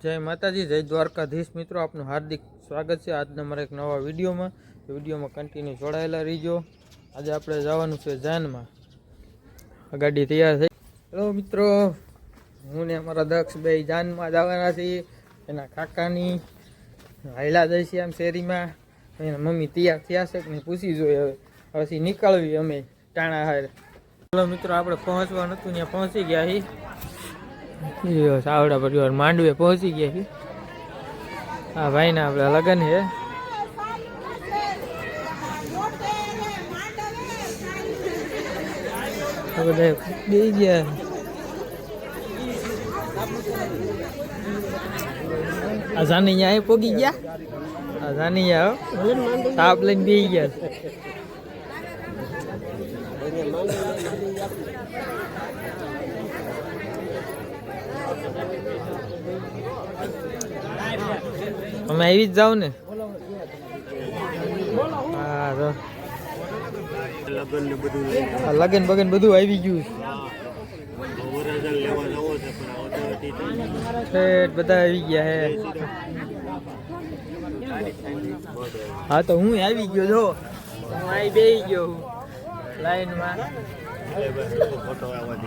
जय माताजी जय द्वारकाधीश मित्रों आपનું हार्दिक स्वागत है आज हमारे एक नवा वीडियो में कंटिन्यू जोड़ायेला रहीजो। आज આપણે જવાનું છે જાનમાં। ગાડી તૈયાર થઈ। હેલો મિત્રો, હું ને અમારા દક્ષ બે જાનમાં જવાના છીએ। એના કાકાની હાઈલા જાય છે આમ શેરીમાં। એના મમ્મી તૈયાર થયા છે કે નહીં પૂછી જોઈએ। હવે પછી નીકળવી અમે ટાણા હાર। હેલો મિત્રો, આપણે પહોંચવાનું હતું ત્યાં પહોંચી ગયા છીએ। सावड़ा परिवार मांडवे पहुंची गया है। हाँ भाई ना अपना लगन है। आसानी यहाँ पोगी गया आसानी यहाँ साफ लाइन भी गया। અમે આવી જ જાવ ને। હા તો લગન બગન બધું આવી ગયું છે। બધા આવી ગયા હે। હા તો હું આવી ગયો જો, હું આવી બેસી ગયો લાઈનમાં।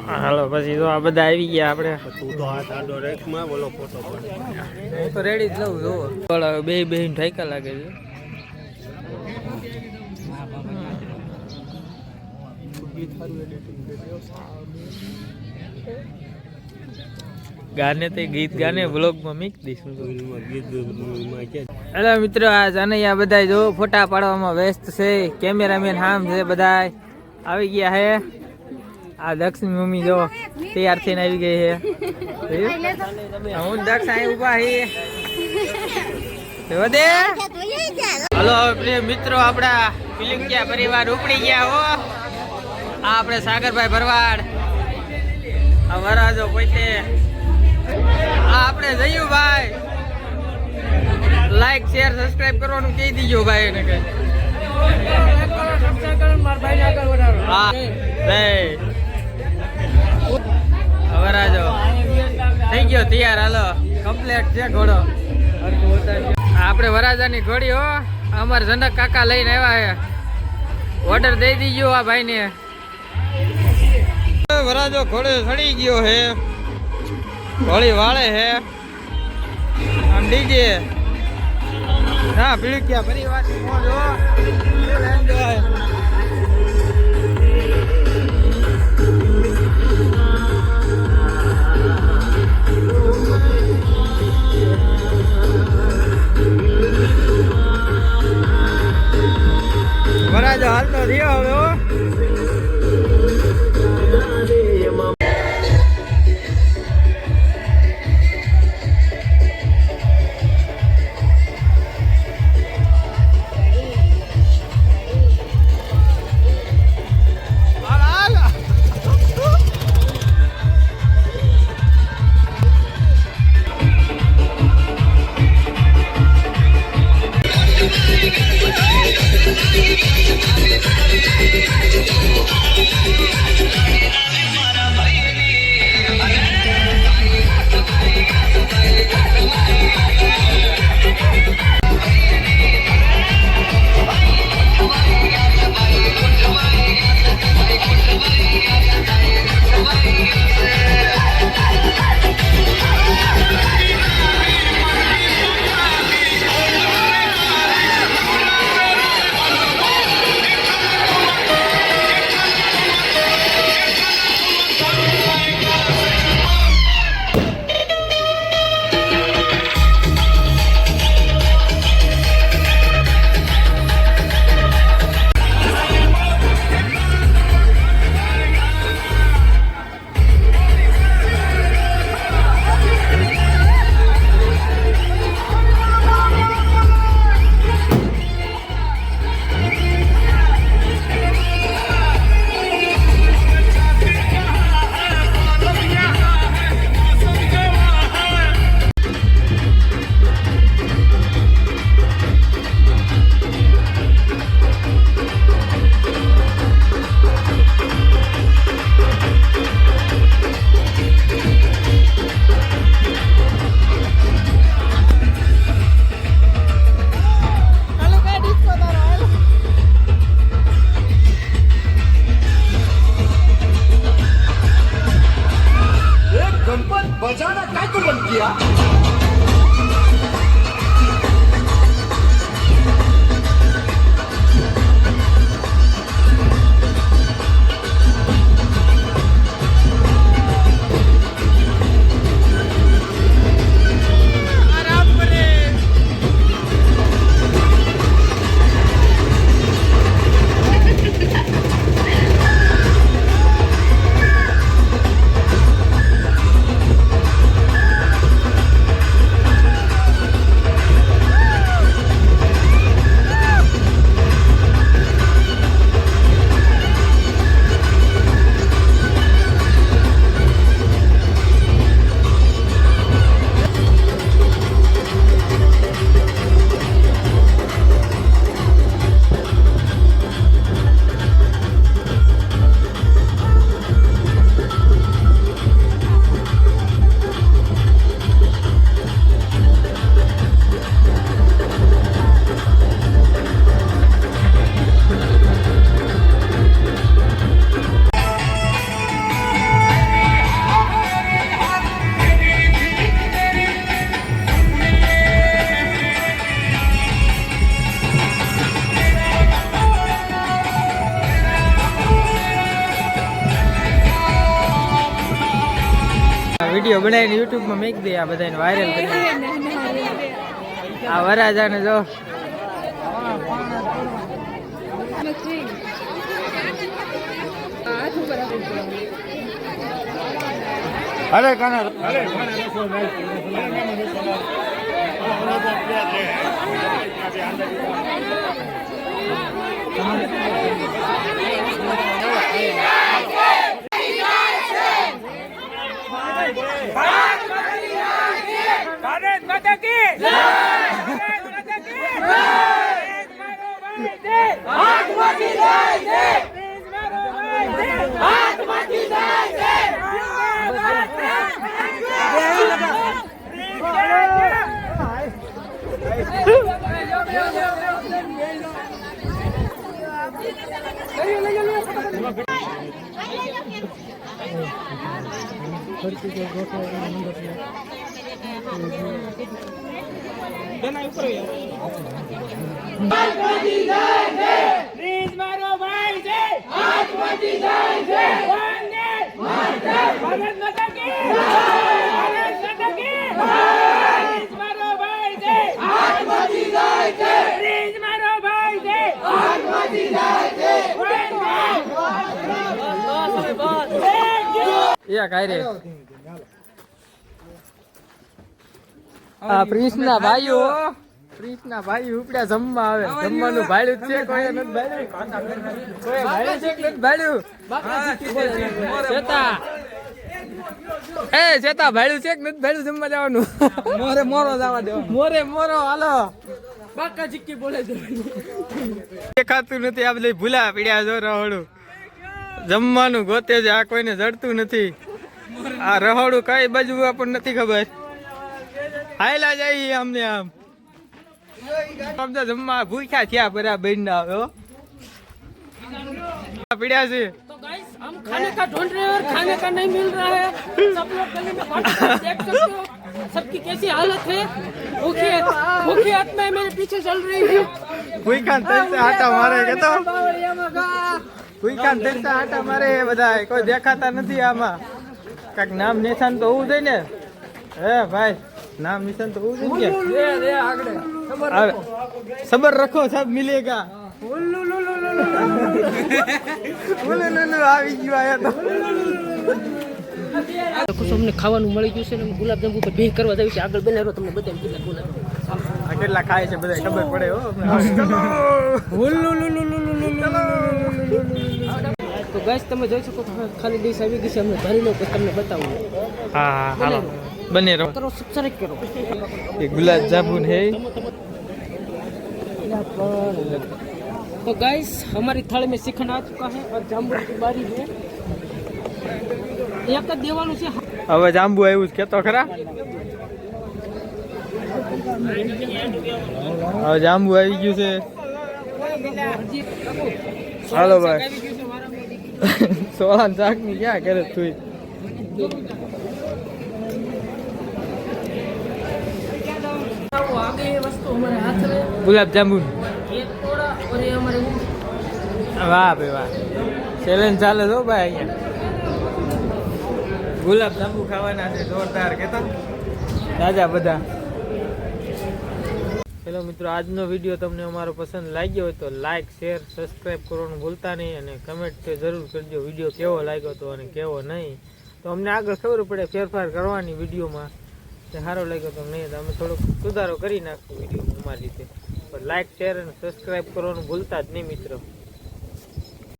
હાલો પછી તો આ બધા આવી ગયા આપણે। હું તો રેડી જ લઉં જો, બે બેન ઠાઈકા લાગે છે। गाने ते गीत गाने ब्लॉग में मिक दीशुं। हेलो मित्रों, आ जाने आ बधाई जो फोटा पाड़वामां व्यस्त छे। कैमरामेन हाम छे बधाई આવી ગયા હે। આ દક્ષની મમ્મી જો તૈયાર થઈને આવી ગઈ છે। હું દક્ષ અહીં ઉભા હી દે। હલો પ્રિય મિત્રો, આપણા પિલંકિયા પરિવાર ઉપડી ગયા હો। આ આપણે સાગરભાઈ ભરવાડ, આ વરાજો પોતે, આ આપણે જયુભાઈ। લાઈક શેર સબસ્ક્રાઇબ કરવાનું કહી દીજો ભાઈ એને કઈ। વરાજો થઈ ગયો તૈયાર। હાલો કમ્પ્લેટ છે ઘોડો। આપણે વરાજાની ઘોડી હો, અમાર જનક કાકા લઈને આવ્યા છે। ઓર્ડર દઈ દીજો આ ભાઈ ને। વરાજો ઘોડે ચડી ગયો હે, ઘોડી વાળે હે આમ ડીજે। હા પિલંકિયા પરિવાર મોજ હો, એન્જોય। વરાજો હાલતો થયો હવે હો। વિડીયો બનાવીને યુટ્યુબમાં મેક દે, આ બધાને વાયરલ કરી આ વરાજાને જો અરે કાના પ્રિન્સના ભાઈઓ ઉપડ્યા જમવા આવે. જમવાનું ભાડું છે, કોઈ નથી ભાડું. ચેતા ભાડું છે કે નથી ભાડું જમવા જવાનું? મોરે મોરો જવા દો. મોરે હાલો. બાકા ચીક્કી બોલે છે. દેખાતું નથી, આ બધા ભૂલા પીડ્યા જો રહોડું જમવાનું ગોતે છે. આ કોઈને જડતું નથી. આ રહોડું કઈ બાજુ આપણને નથી ખબર. હાયલા જાય અમને આમ જમવા ભૂખ્યા થયા બરાબર ના આવે पीड़ा से तो गाइस हम खाने का ढूंढ रहे हैं और खाने का नहीं मिल रहा है। सब लोग गली में बात देख सकते हो, सबकी कैसी हालत है। भूखी आत्माएं मेरे पीछे चल रही है। कोई कान तेज से आटा मारे के तो कोई कान तेज से आटा मारे बधाय कोई देखाता नहीं आमा काक नाम निशान तो होવું જોઈએ ને હે ભાઈ नाम निशान तो होવું જોઈએ दे आगड़े सबर रखो सब मिलेगा। અમને ખાવાનું મળી ગયું છે ને ગુલાબ જાંબુ પર ભેગ કરવા જઈએ છીએ આગળ બનાવ્યો તમને બતાવી કેટલા ગુલાબ કેટલા ખાય છે બધા ખબર પડે હો તો ગાઈસ તમે જોઈ શકો ખાલી ડીશ આવી ગઈ છે અમને ભરી લો પછી તમને બતાવું। હા હાલો બને રહો કરો સબસ્ક્રાઇબ કરો ये गुलाब जामुन है। तो गाइस हमारी थाली में श्रीखंड आ चुका है और जांबू की बारी है। एक देवालू से હવે જાંબુ આવ્યું છે કેતો ખરા હવે જાંબુ આવી ગયું છે હાલો ભાઈ સોળાન શાક ની ક્યાં કરે તું ગુલાબ જાંબુ एक तोड़ा और ये हमारे वो વાહ ભાઈ વાહ ચેલેન્જ ચાલે છો ભાઈ અહીંયા ગુલાબ જાંબુ ખાવાના છે જોરદાર કેતા તાજા બધા. હેલો મિત્રો, આજનો વિડીયો તમને અમારો પસંદ લાગ્યો હોય તો લાઇક શેર સબસ્ક્રાઈબ કરવાનું ભૂલતા નહીં અને કમેન્ટ જરૂર કરજો વિડીયો કેવો લાગ્યો હતો અને કેવો નહીં, તો અમને આગળ ખબર પડે ફેરફાર કરવાની વિડીયોમાં. તે સારો લાગ્યો તો નહીં તો અમે થોડોક સુધારો કરી નાખશું વિડીયો અમારી રીતે. પણ લાઇક શેર અને સબસ્ક્રાઈબ કરવાનું ભૂલતા જ નહીં મિત્રો.